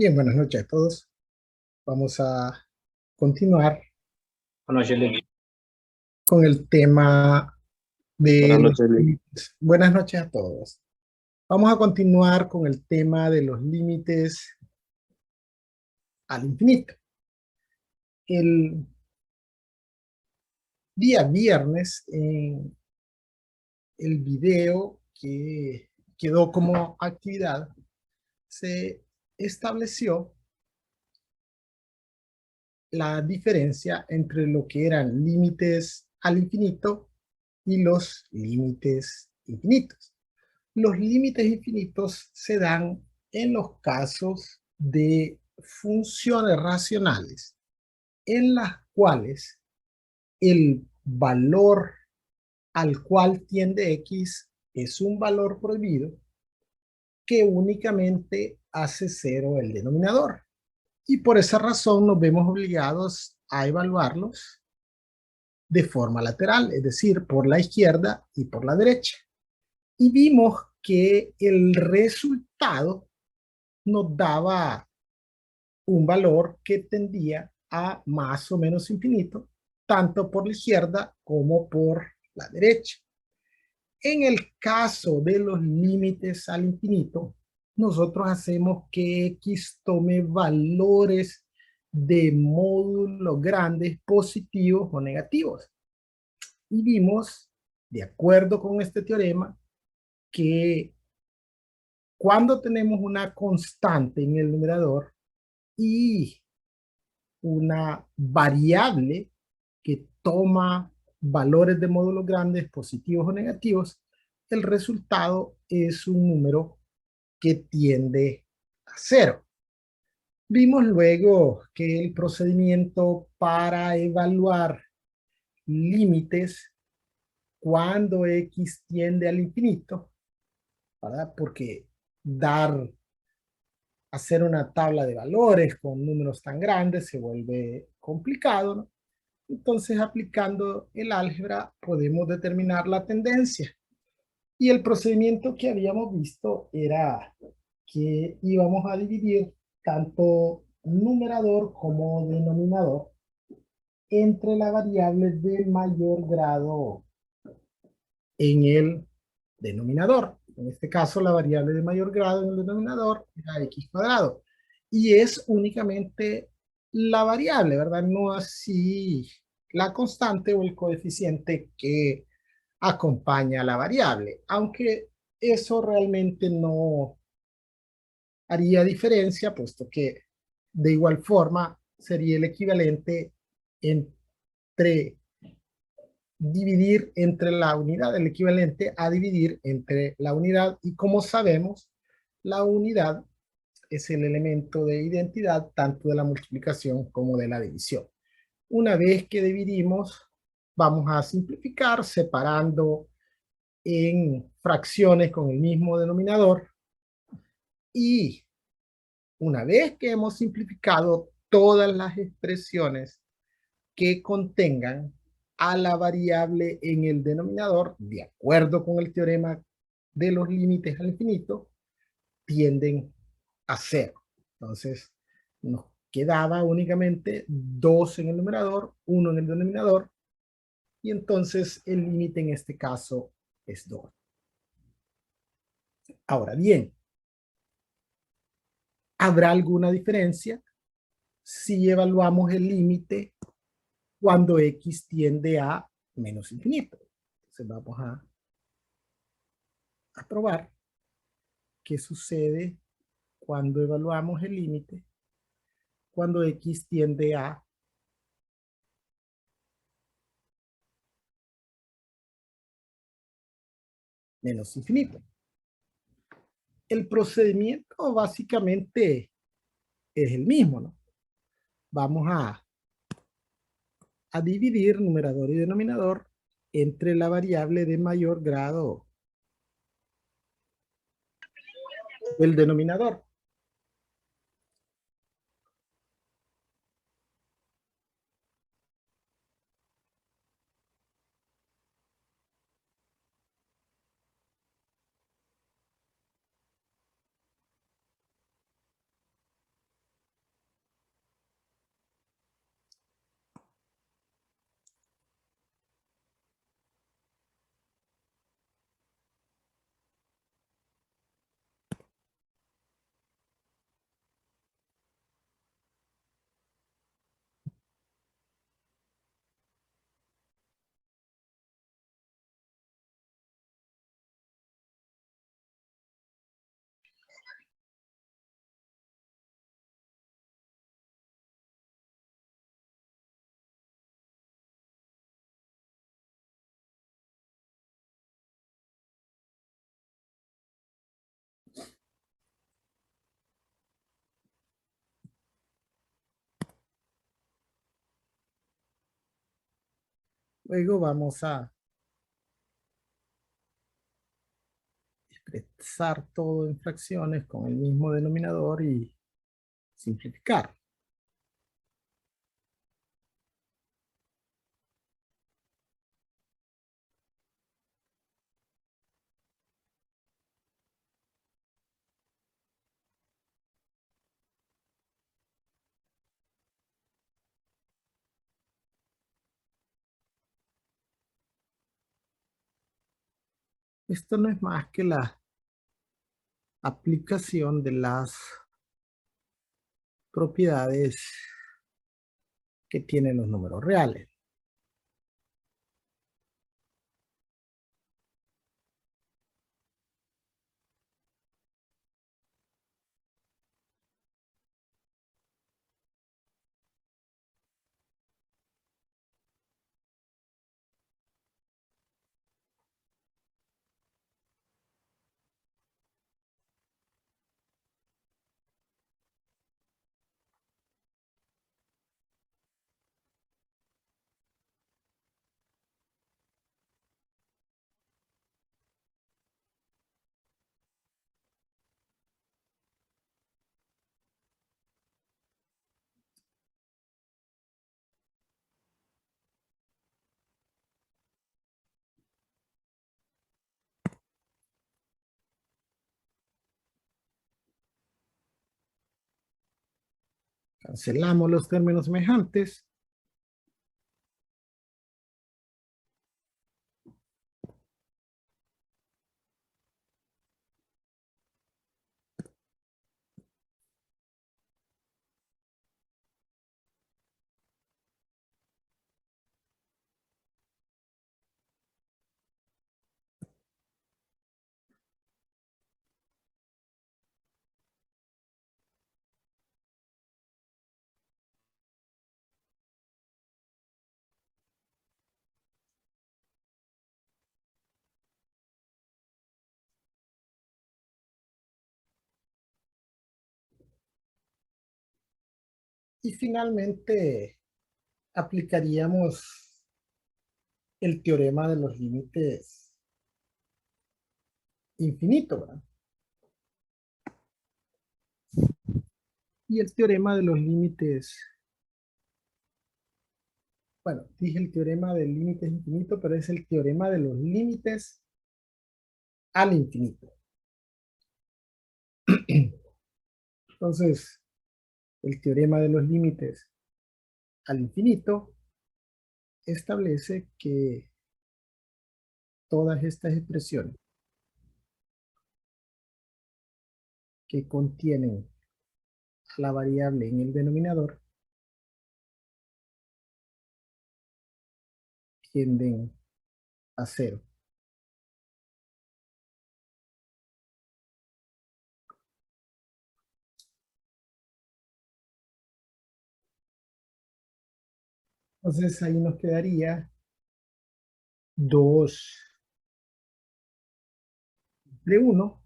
Bien, buenas noches a todos. Vamos a continuar Buenas noches, Lee. con el tema de Buenas los noches, Lee. límites. Buenas noches a todos. Vamos a continuar con el tema de los límites al infinito. El día viernes, en el video que quedó como actividad, se estableció la diferencia entre lo que eran límites al infinito y los límites infinitos. Los límites infinitos se dan en los casos de funciones racionales en las cuales el valor al cual tiende X es un valor prohibido que únicamente hace cero el denominador. Y por esa razón nos vemos obligados a evaluarlos de forma lateral, es decir, por la izquierda y por la derecha. Y vimos que el resultado nos daba un valor que tendía a más o menos infinito, tanto por la izquierda como por la derecha. En el caso de los límites al infinito, nosotros hacemos que X tome valores de módulos grandes positivos o negativos. Y vimos, de acuerdo con este teorema, que cuando tenemos una constante en el numerador y una variable que toma valores de módulos grandes, positivos o negativos, el resultado es un número que tiende a cero. Vimos luego que el procedimiento para evaluar límites cuando X tiende al infinito, ¿verdad? Porque hacer una tabla de valores con números tan grandes se vuelve complicado, ¿no? Entonces, aplicando el álgebra, podemos determinar la tendencia. Y el procedimiento que habíamos visto era que íbamos a dividir tanto numerador como denominador entre la variable de mayor grado en el denominador. En este caso, la variable de mayor grado en el denominador era x cuadrado. Y es únicamente la variable, ¿verdad? No así la constante o el coeficiente que acompaña a la variable. Aunque eso realmente no haría diferencia, puesto que de igual forma sería el equivalente entre dividir entre la unidad, el equivalente a dividir entre la unidad, y como sabemos, la unidad es el elemento de identidad tanto de la multiplicación como de la división. Una vez que dividimos, vamos a simplificar separando en fracciones con el mismo denominador, y una vez que hemos simplificado todas las expresiones que contengan a la variable en el denominador, de acuerdo con el teorema de los límites al infinito, tienden a cero. Entonces, nos quedaba únicamente 2 en el numerador, 1 en el denominador, y entonces el límite en este caso es 2. Ahora bien, ¿habrá alguna diferencia si evaluamos el límite cuando X tiende a menos infinito? Entonces vamos a probar qué sucede cuando evaluamos el límite cuando X tiende a menos infinito. El procedimiento básicamente es el mismo, ¿no? Vamos a dividir numerador y denominador entre la variable de mayor grado del denominador. Luego vamos a expresar todo en fracciones con el mismo denominador y simplificar. Esto no es más que la aplicación de las propiedades que tienen los números reales. Cancelamos los términos semejantes. Y finalmente aplicaríamos el teorema de los límites infinito, ¿verdad? Y el teorema de los límites, bueno, dije el teorema del límite infinito, pero es el teorema de los límites al infinito. Entonces, el teorema de los límites al infinito establece que todas estas expresiones que contienen la variable en el denominador tienden a cero. Entonces ahí nos quedaría 2 de 1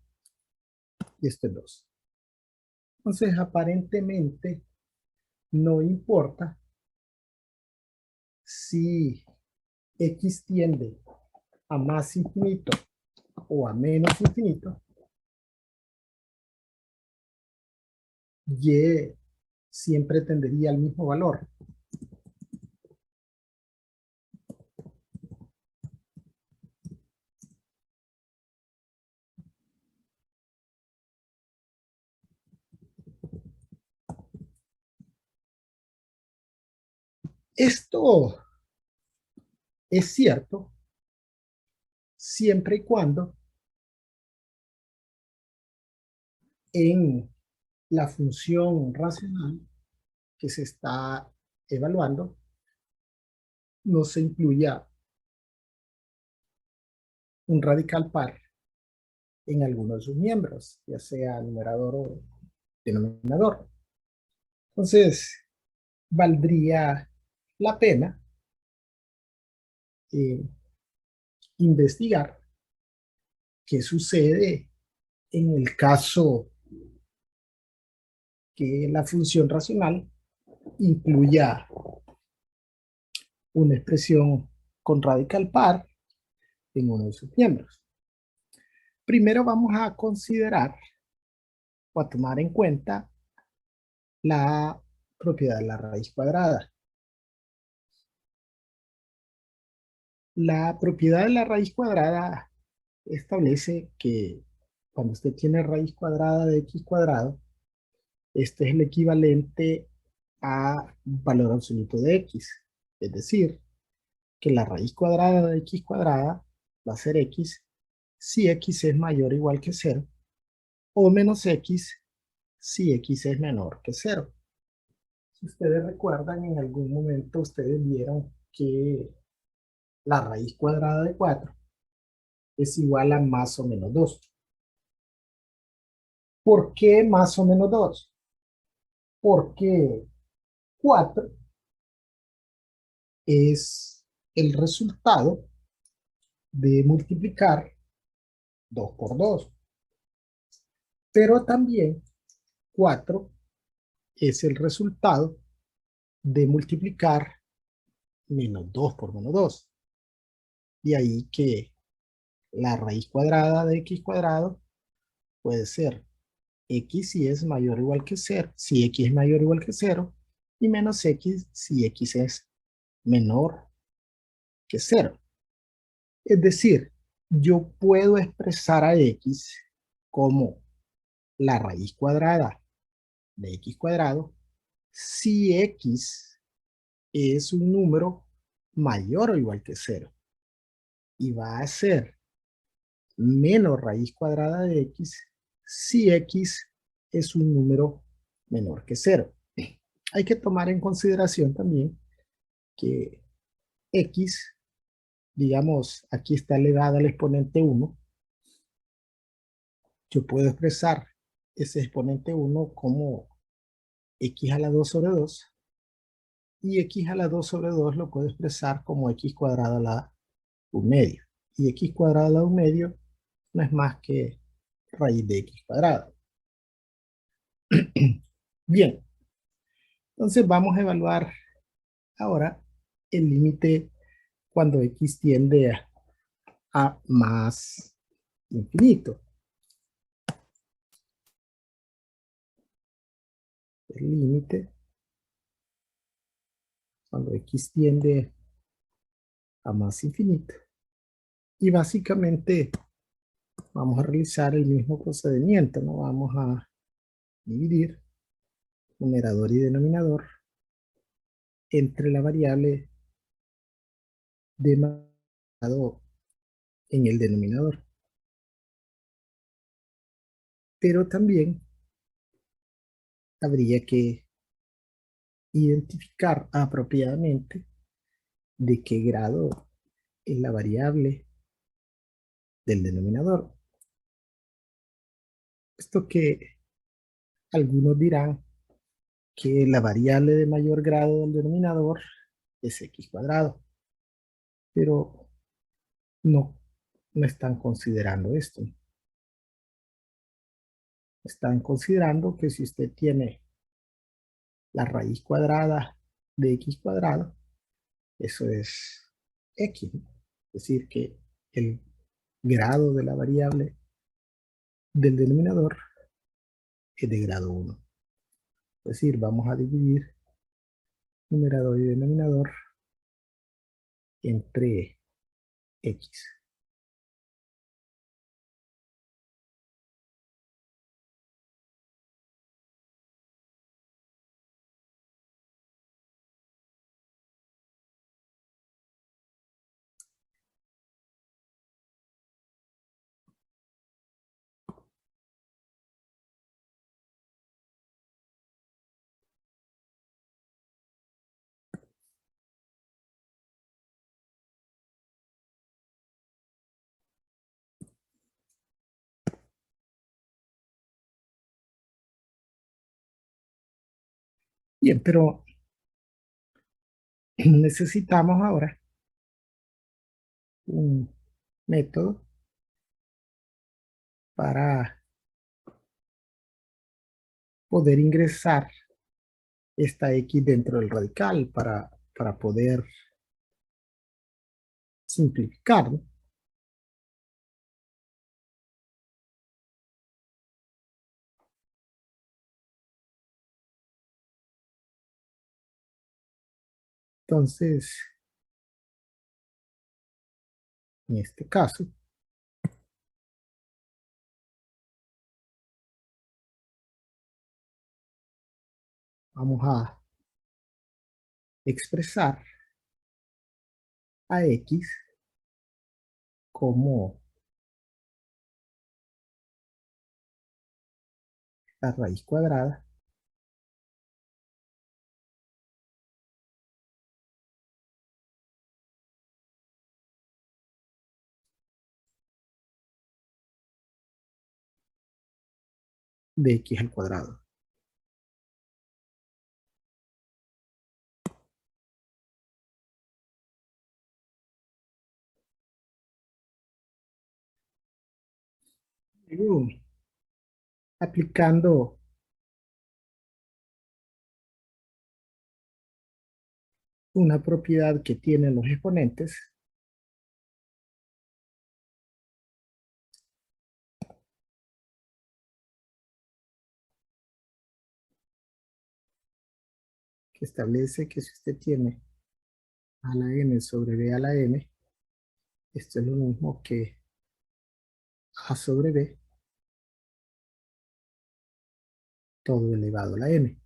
y esto es 2. Entonces aparentemente no importa si x tiende a más infinito o a menos infinito, y siempre tendería al mismo valor. Esto es cierto siempre y cuando en la función racional que se está evaluando no se incluya un radical par en alguno de sus miembros, ya sea numerador o denominador. Entonces, valdría la pena eh, investigar qué sucede en el caso que la función racional incluya una expresión con radical par en uno de sus miembros. Primero vamos a considerar o a tomar en cuenta la propiedad de la raíz cuadrada. La propiedad de la raíz cuadrada establece que cuando usted tiene raíz cuadrada de x cuadrado, este es el equivalente a un valor absoluto de x. Es decir, que la raíz cuadrada de x cuadrada va a ser x si x es mayor o igual que 0, o menos x si x es menor que 0. Si ustedes recuerdan, en algún momento ustedes vieron que la raíz cuadrada de 4 es igual a más o menos 2. ¿Por qué más o menos 2? Porque 4 es el resultado de multiplicar 2 por 2. Pero también 4 es el resultado de multiplicar menos 2 por menos 2. De ahí que la raíz cuadrada de x cuadrado puede ser x si es mayor o igual que 0, si x es mayor o igual que 0, y menos x si x es menor que 0. Es decir, yo puedo expresar a x como la raíz cuadrada de x cuadrado si x es un número mayor o igual que 0. Y va a ser menos raíz cuadrada de x si x es un número menor que 0. Hay que tomar en consideración también que x, digamos, aquí está elevada al exponente 1, yo puedo expresar ese exponente 1 como x a la 2 sobre 2, y x a la 2 sobre 2 lo puedo expresar como x cuadrada a la 1 medio. Y x cuadrada a la 1 medio no es más que raíz de x cuadrado. Bien, entonces vamos a evaluar ahora el límite cuando x tiende a más infinito. El límite cuando x tiende a más infinito. Y básicamente vamos a realizar el mismo procedimiento, ¿no? Vamos a dividir numerador y denominador entre la variable denominador en el denominador. Pero también habría que identificar apropiadamente de qué grado es la variable del denominador. Esto que algunos dirán que la variable de mayor grado del denominador es x cuadrado, pero no están considerando esto. Están considerando que si usted tiene la raíz cuadrada de x cuadrado, eso es x, ¿no? Es decir, que el grado de la variable del denominador es de grado 1. Es decir, vamos a dividir numerador y denominador entre x. Bien, pero necesitamos ahora un método para poder ingresar esta x dentro del radical, para poder simplificar, ¿no? Entonces, en este caso, vamos a expresar a X como la raíz cuadrada de X al cuadrado. Luego, aplicando una propiedad que tienen los exponentes, que establece que si usted tiene a la n sobre b a la n, esto es lo mismo que a sobre b todo elevado a la n.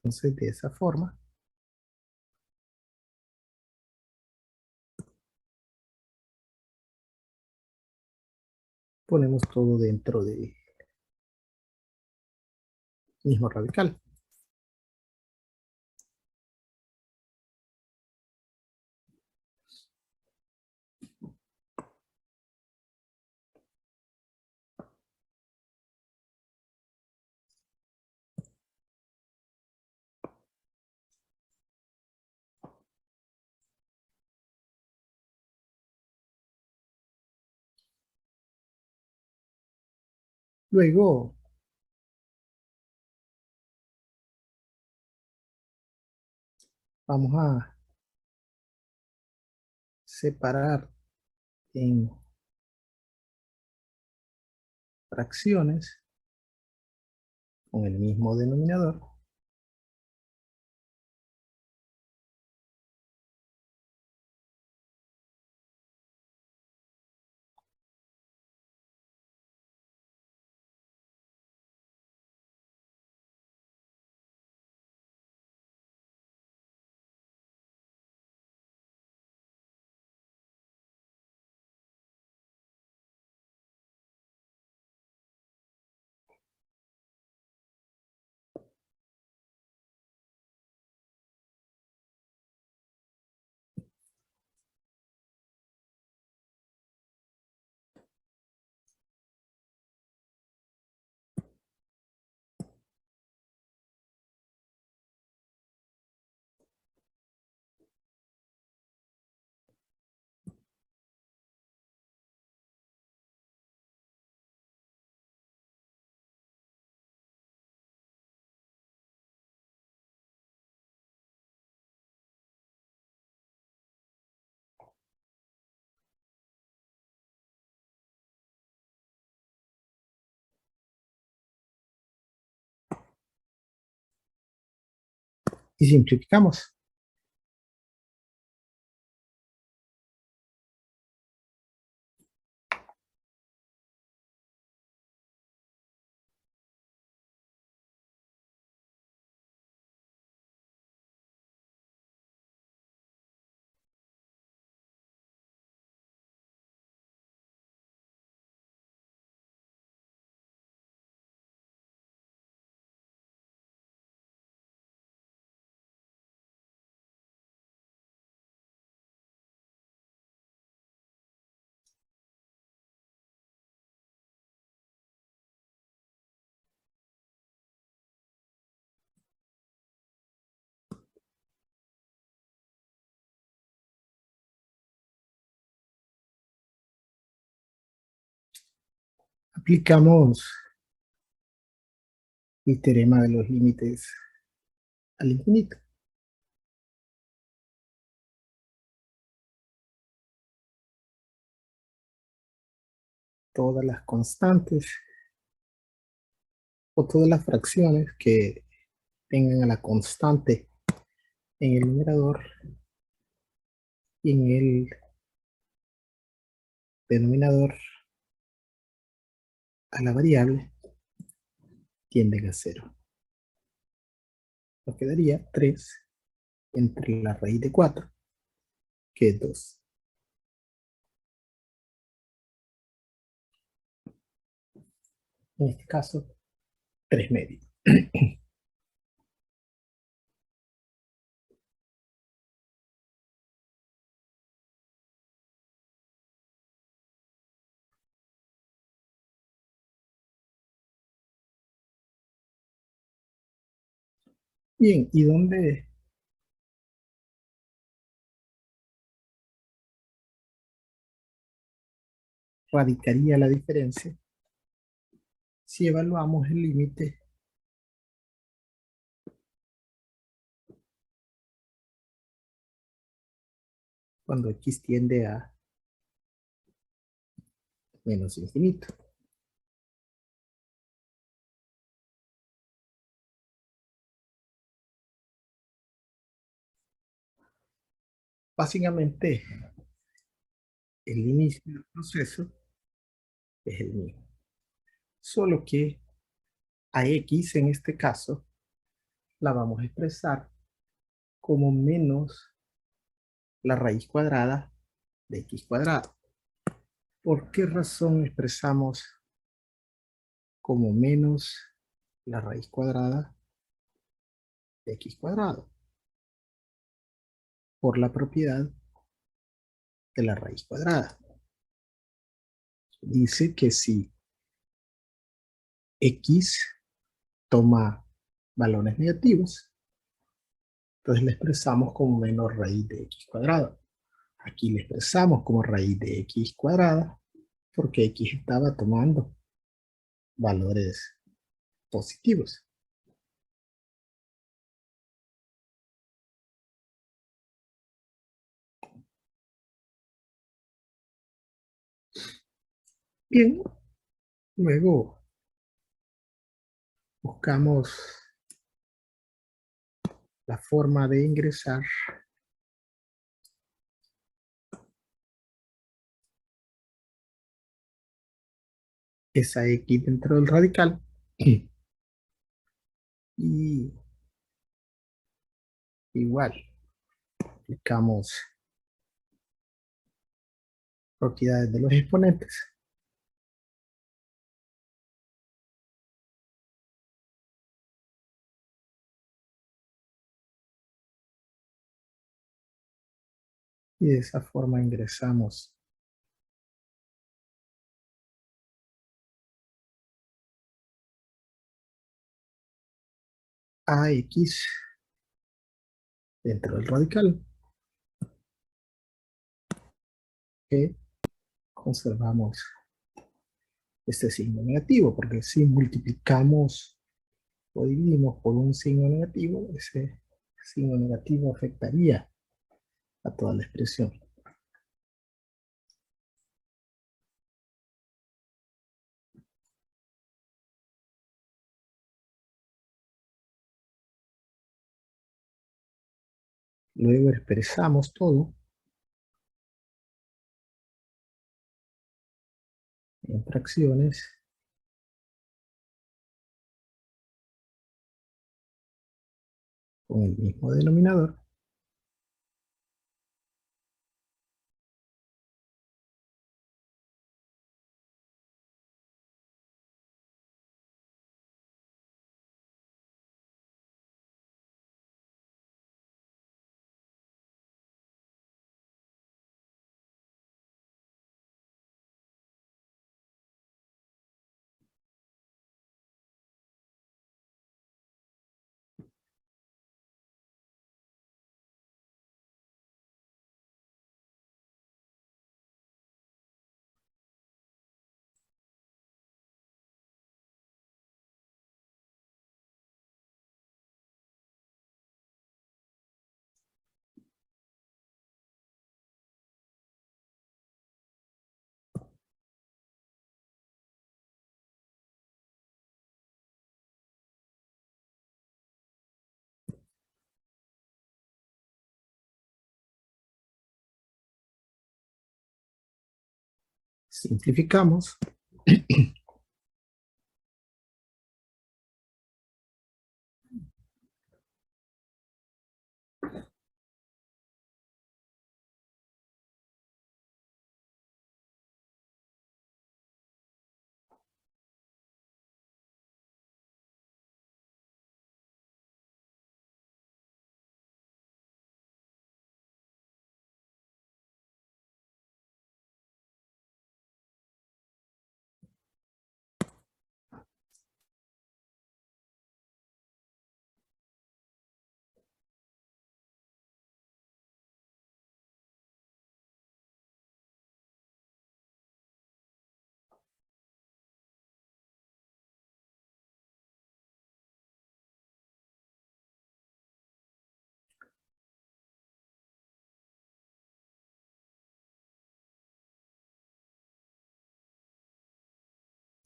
Entonces, de esa forma, ponemos todo dentro del mismo radical. Luego, vamos a separar en fracciones con el mismo denominador. Y simplificamos. aplicamos el teorema de los límites al infinito. Todas las constantes o todas las fracciones que tengan a la constante en el numerador y en el denominador a la variable tienden a 0. Nos quedaría 3 entre la raíz de 4, que es 2. En este caso, 3 medios. Bien, ¿y dónde radicaría la diferencia si evaluamos el límite cuando x tiende a menos infinito? Básicamente, el inicio del proceso es el mismo, solo que a x en este caso la vamos a expresar como menos la raíz cuadrada de x cuadrado. ¿Por qué razón expresamos como menos la raíz cuadrada de x cuadrado? Por la propiedad de la raíz cuadrada. Dice que si x toma valores negativos, entonces le expresamos como menos raíz de x cuadrado. Aquí le expresamos como raíz de x cuadrada porque x estaba tomando valores positivos. Bien, luego buscamos la forma de ingresar esa x dentro del radical y igual aplicamos propiedades de los exponentes y de esa forma ingresamos a x dentro del radical, que conservamos este signo negativo, porque si multiplicamos o dividimos por un signo negativo, ese signo negativo afectaría a toda la expresión. Luego expresamos todo en fracciones con el mismo denominador Simplificamos.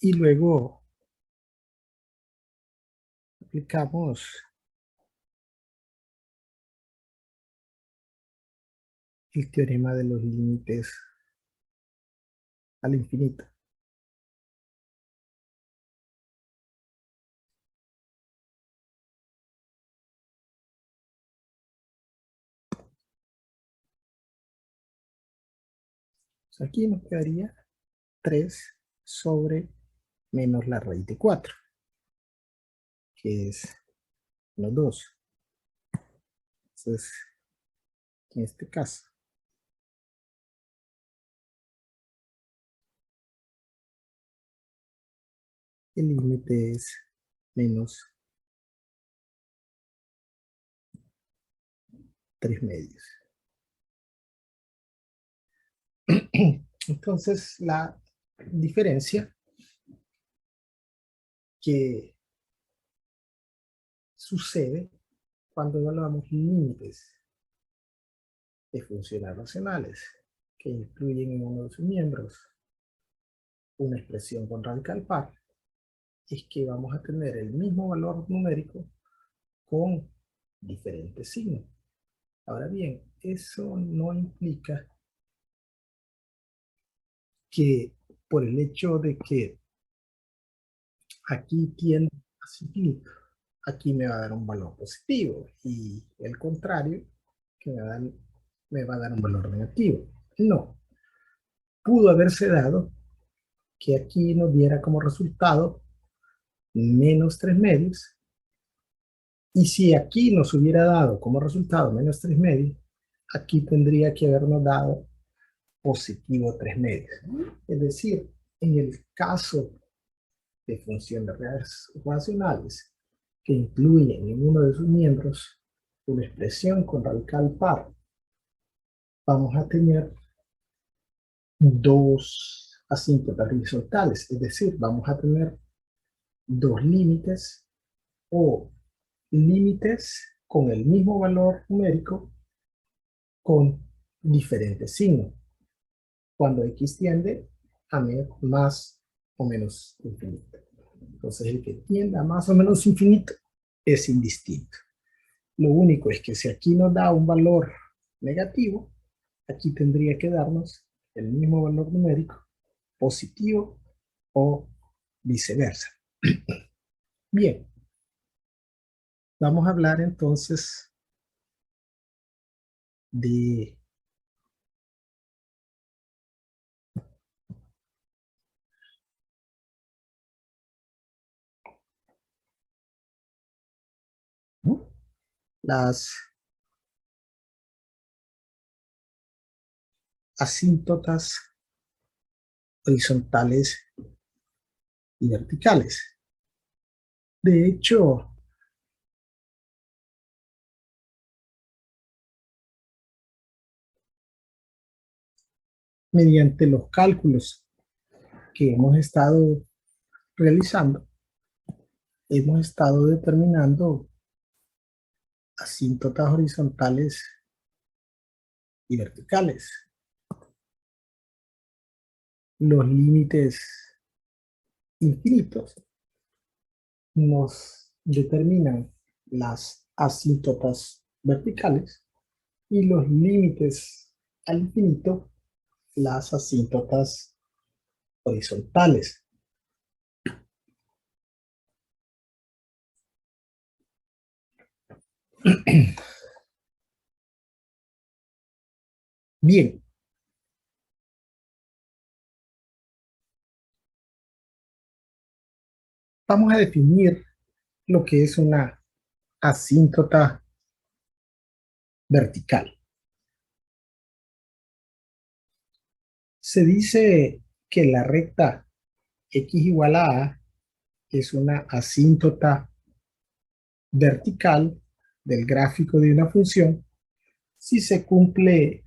Y luego aplicamos el teorema de los límites al infinito. Aquí nos quedaría 3 sobre menos la raíz de 4, que es menos 2. Entonces, en este caso, el límite es menos 3/2. Entonces, la diferencia que sucede cuando evaluamos límites de funciones racionales que incluyen en uno de sus miembros una expresión con radical par, es que vamos a tener el mismo valor numérico con diferentes signos. Ahora bien, eso no implica que por el hecho de que aquí tiende a infinito, aquí me va a dar un valor positivo y el contrario, que me va a dar un valor negativo. No, pudo haberse dado que aquí nos diera como resultado menos 3/2, y si aquí nos hubiera dado como resultado menos 3/2, aquí tendría que habernos dado positivo 3/2. Es decir, en el caso de funciones racionales que incluyen en uno de sus miembros una expresión con radical par, vamos a tener dos asíntotas horizontales, es decir, vamos a tener dos límites o límites con el mismo valor numérico con diferentes signos, cuando x tiende a más o menos infinito. Entonces el que tienda a más o menos infinito es indistinto. Lo único es que si aquí nos da un valor negativo, aquí tendría que darnos el mismo valor numérico positivo o viceversa. Bien, vamos a hablar entonces de las asíntotas horizontales y verticales. De hecho, mediante los cálculos que hemos estado realizando, hemos estado determinando asíntotas horizontales y verticales. Los límites infinitos nos determinan las asíntotas verticales y los límites al infinito las asíntotas horizontales. Bien. Vamos a definir lo que es una asíntota vertical. Se dice que la recta x igual a a es una asíntota vertical del gráfico de una función si se cumple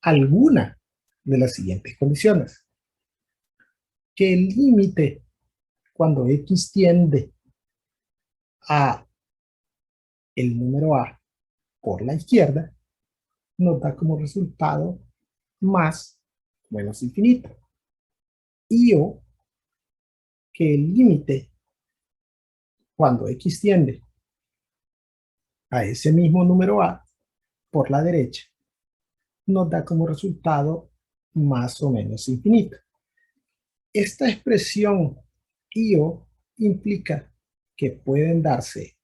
alguna de las siguientes condiciones. Que el límite cuando x tiende a el número a por la izquierda nos da como resultado más menos infinito. Y o que el límite cuando x tiende a ese mismo número a por la derecha nos da como resultado más o menos infinito. Esta expresión IO implica que pueden darse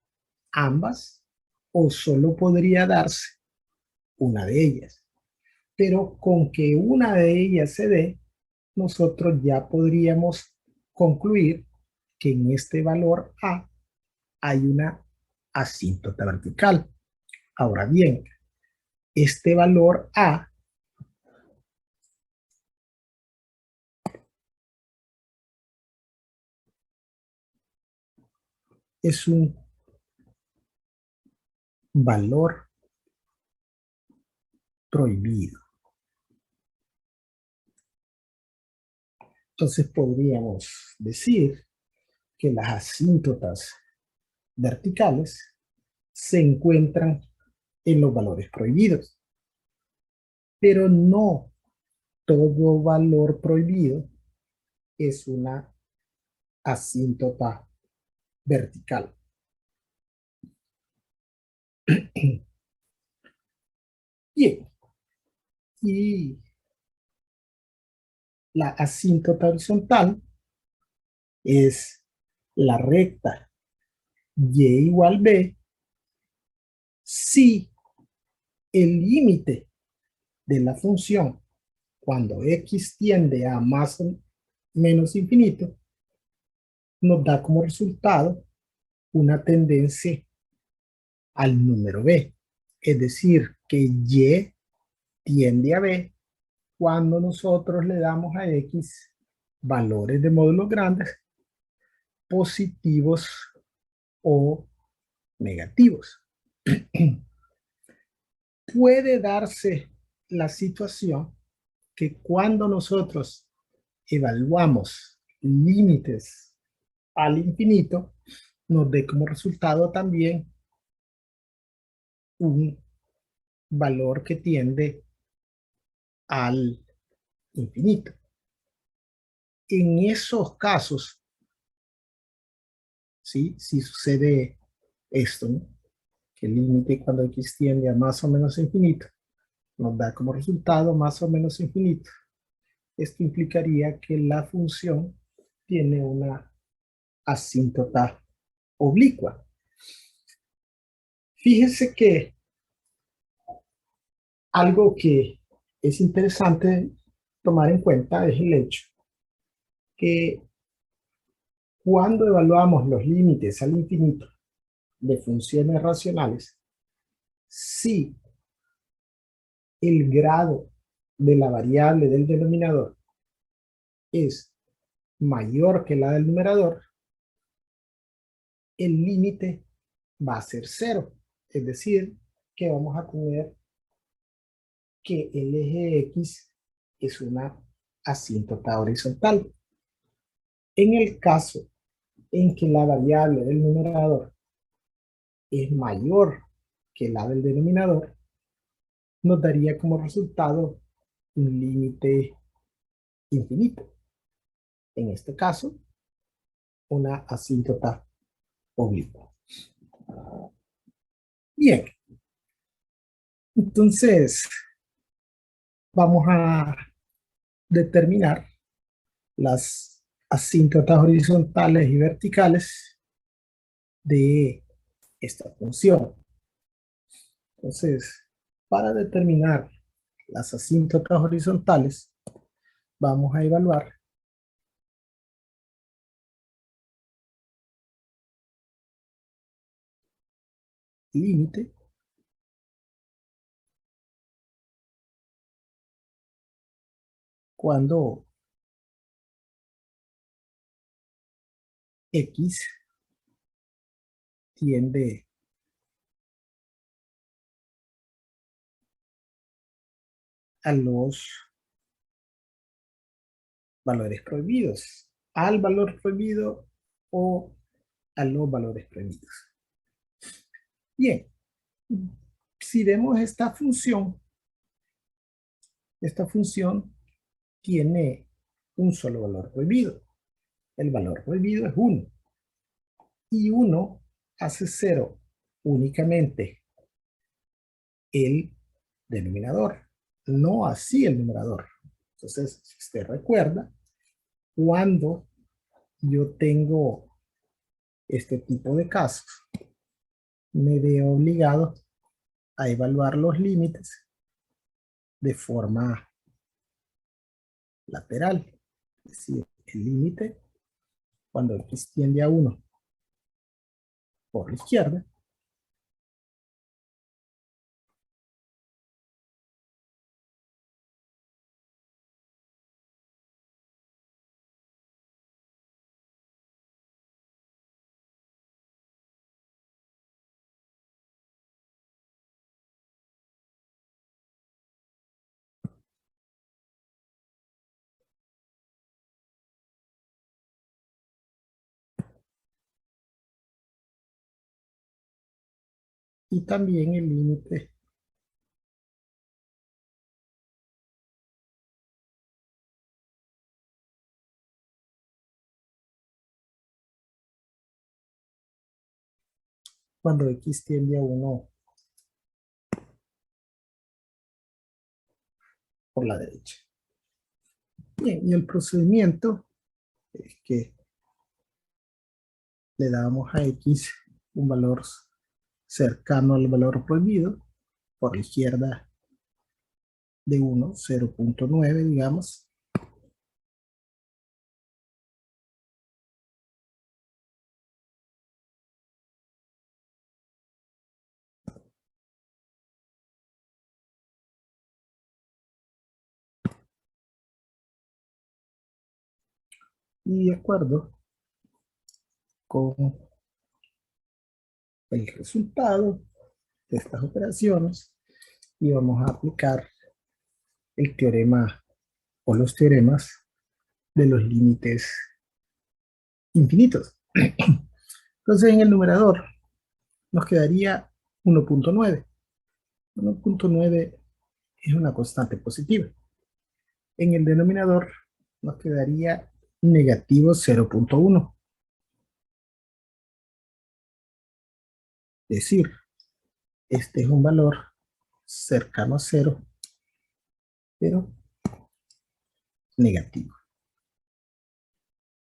ambas o solo podría darse una de ellas. Pero con que una de ellas se dé, nosotros ya podríamos concluir que en este valor A hay una asíntota vertical. Ahora bien, este valor A es un valor prohibido. Entonces podríamos decir que las asíntotas verticales se encuentran en los valores prohibidos, pero no todo valor prohibido es una asíntota vertical. Bien, y la asíntota horizontal es la recta y igual b si el límite de la función cuando x tiende a más o menos infinito nos da como resultado una tendencia al número b, es decir, que y tiende a b cuando nosotros le damos a x valores de módulos grandes positivos o negativos. Puede darse la situación que cuando nosotros evaluamos límites al infinito, nos dé como resultado también un valor que tiende al infinito. En esos casos, ¿sí? Si sucede esto, ¿no? Que el límite cuando x tiende a más o menos infinito nos da como resultado más o menos infinito. Esto implicaría que la función tiene una asíntota oblicua. Fíjense que algo que es interesante tomar en cuenta es el hecho que cuando evaluamos los límites al infinito de funciones racionales, si el grado de la variable del denominador es mayor que la del numerador, el límite va a ser cero. Es decir, que vamos a tener que el eje X es una asíntota horizontal. En el caso en que la variable del numerador es mayor que la del denominador, nos daría como resultado un límite infinito. En este caso, una asíntota oblicua. Bien, entonces vamos a determinar las asíntotas horizontales y verticales de esta función. Entonces, para determinar las asíntotas horizontales, vamos a evaluar límite cuando X tiende a los valores prohibidos, al valor prohibido o a los valores prohibidos. Bien, si vemos esta función tiene un solo valor prohibido. El valor prohibido es 1. Y 1 hace 0 únicamente el denominador, no así el numerador. Entonces, si usted recuerda, cuando yo tengo este tipo de casos, me veo obligado a evaluar los límites de forma lateral. Es decir, el límite cuando X tiende a 1 por la izquierda, y también el límite cuando X tiende a 1 por la derecha. Bien, y el procedimiento es que le damos a X un valor cercano al valor prohibido, por la izquierda de 1, 0.9, digamos. Y de acuerdo con el resultado de estas operaciones, y vamos a aplicar el teorema o los teoremas de los límites infinitos. Entonces en el numerador nos quedaría 1.9. 1.9 es una constante positiva. En el denominador nos quedaría negativo 0.1. Es decir, este es un valor cercano a 0, pero negativo.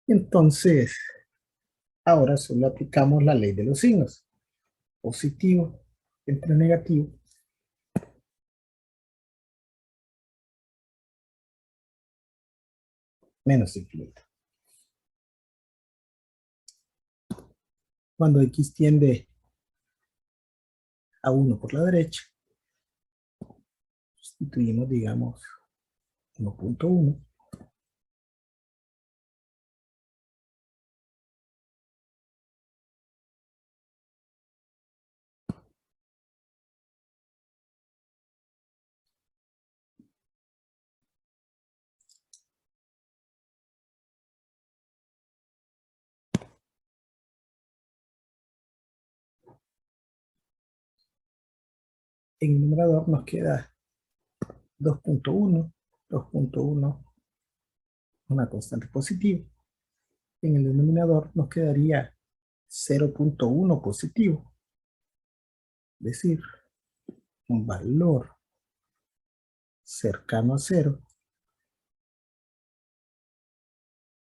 Entonces, ahora solo aplicamos la ley de los signos. Positivo entre negativo menos infinito. Cuando X tiende a 1 por la derecha, sustituimos, digamos, 1.1. En el numerador nos queda 2.1. 2.1 una constante positiva. En el denominador nos quedaría 0.1 positivo. Es decir, un valor cercano a 0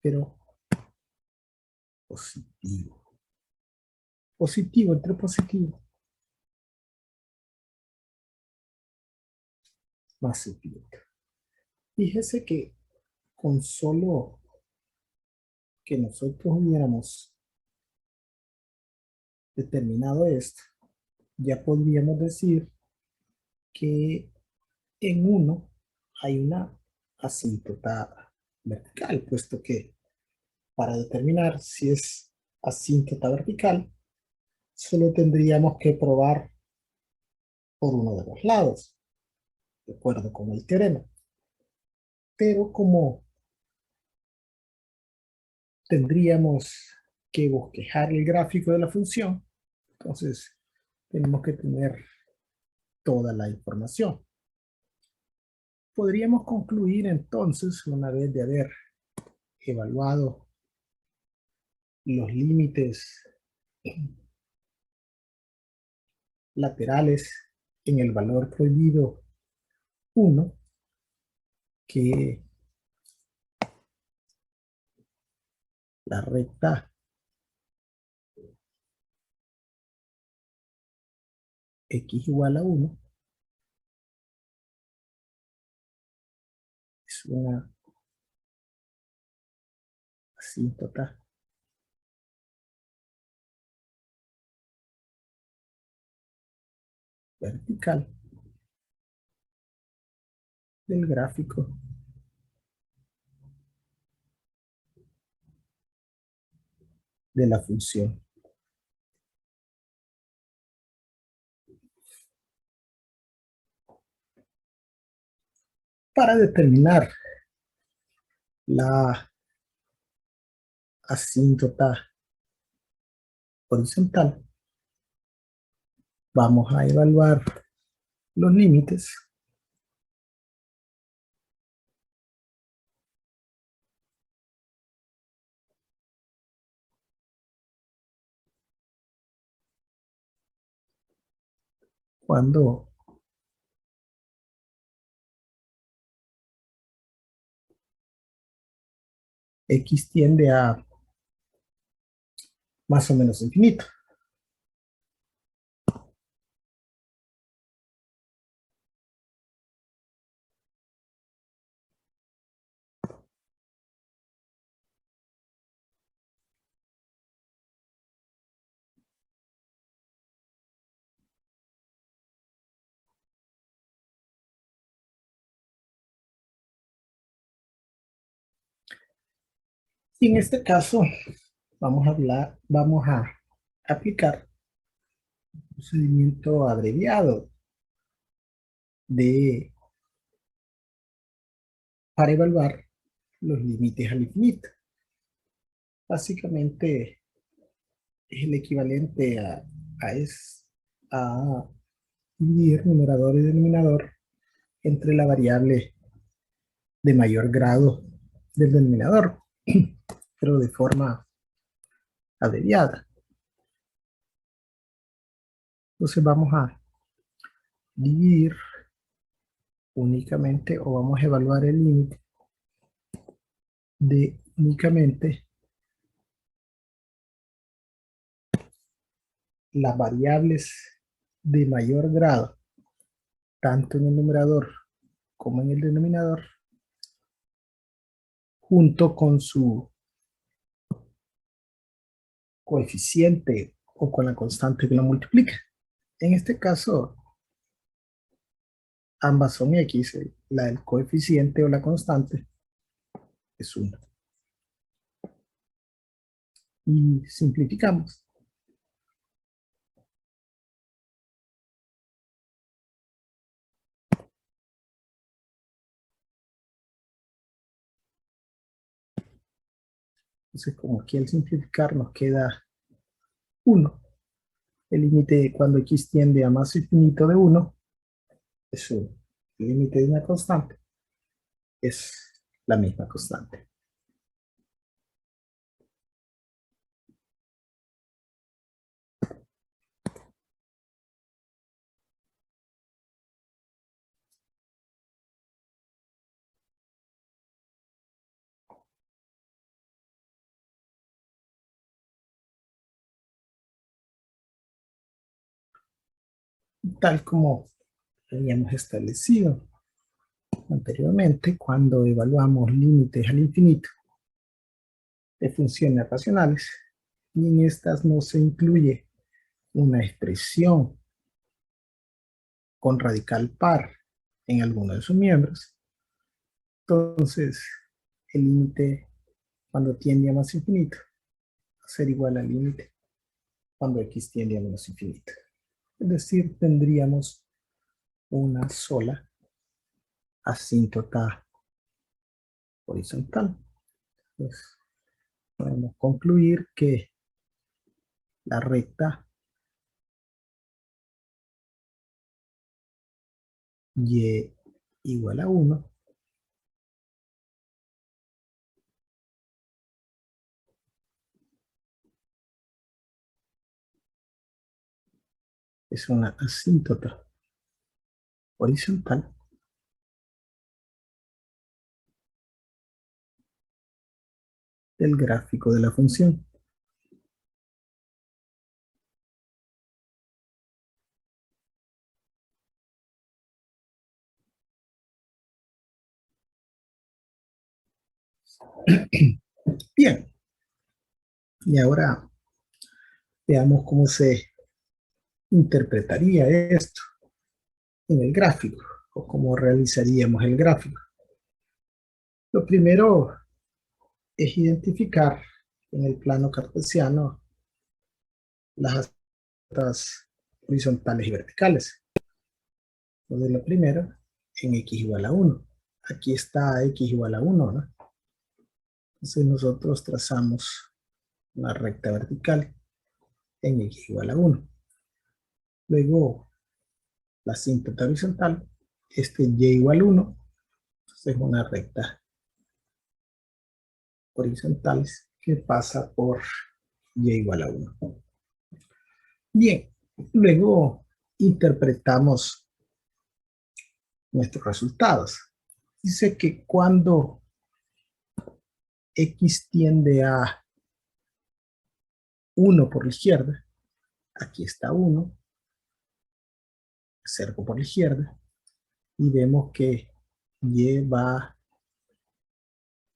pero positivo. Positivo, entre positivo. Más simplito. Fíjese que con solo que nosotros hubiéramos determinado esto, ya podríamos decir que en uno hay una asíntota vertical, puesto que para determinar si es asíntota vertical, solo tendríamos que probar por uno de los lados, de acuerdo con el teorema. Pero como tendríamos que bosquejar el gráfico de la función, entonces tenemos que tener toda la información. Podríamos concluir entonces, una vez de haber evaluado los límites laterales en el valor prohibido 1, que la recta x igual a 1 es una asíntota vertical del gráfico de la función. Para determinar la asíntota horizontal, vamos a evaluar los límites cuando x tiende a más o menos infinito. Y en este caso vamos a aplicar un procedimiento abreviado para evaluar los límites al infinito. Básicamente es el equivalente a dividir numerador y denominador entre la variable de mayor grado del denominador, pero de forma abreviada. Entonces vamos a dividir únicamente, o vamos a evaluar el límite de únicamente las variables de mayor grado, tanto en el numerador como en el denominador, junto con su coeficiente o con la constante que lo multiplica. En este caso, ambas son x, la del coeficiente o la constante es 1. Y simplificamos. Entonces, como aquí al simplificar nos queda 1. El límite cuando x tiende a más infinito de 1 es 1. El límite de una constante es la misma constante. tal como habíamos establecido anteriormente cuando evaluamos límites al infinito de funciones racionales, y en estas no se incluye una expresión con radical par en alguno de sus miembros. Entonces, el límite cuando tiende a más infinito va a ser igual al límite cuando x tiende a menos infinito. Es decir, tendríamos una sola asíntota horizontal. Entonces, podemos concluir que la recta y igual a 1 es una asíntota horizontal del gráfico de la función. Bien, y ahora veamos cómo se interpretaría esto en el gráfico, o cómo realizaríamos el gráfico. Lo primero es identificar en el plano cartesiano las astas horizontales y verticales. Entonces, lo primero, en x igual a 1. Aquí está x igual a 1, ¿no? Entonces nosotros trazamos una recta vertical en x igual a 1. Luego, la asíntota horizontal, y igual a 1, entonces es una recta horizontal que pasa por y igual a 1. Bien, luego interpretamos nuestros resultados. Dice que cuando x tiende a 1 por la izquierda, aquí está 1, acerco por la izquierda, y vemos que y va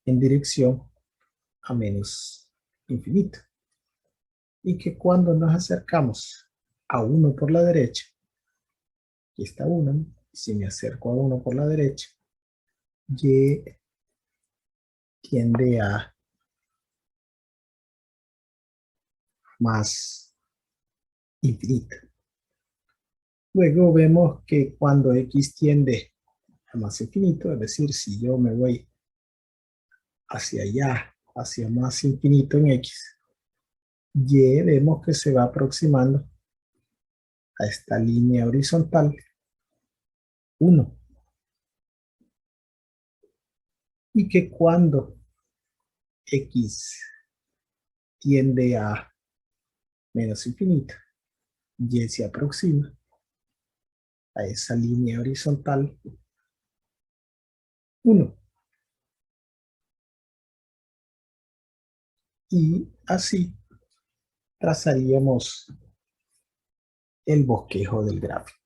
en dirección a menos infinito. Y que cuando nos acercamos a 1 por la derecha, aquí está 1, y si me acerco a 1 por la derecha, y tiende a más infinito. Luego vemos que cuando x tiende a más infinito, es decir, si yo me voy hacia allá, hacia más infinito en x, y vemos que se va aproximando a esta línea horizontal 1. Y que cuando x tiende a menos infinito, y se aproxima a esa línea horizontal 1. Y así trazaríamos el bosquejo del gráfico.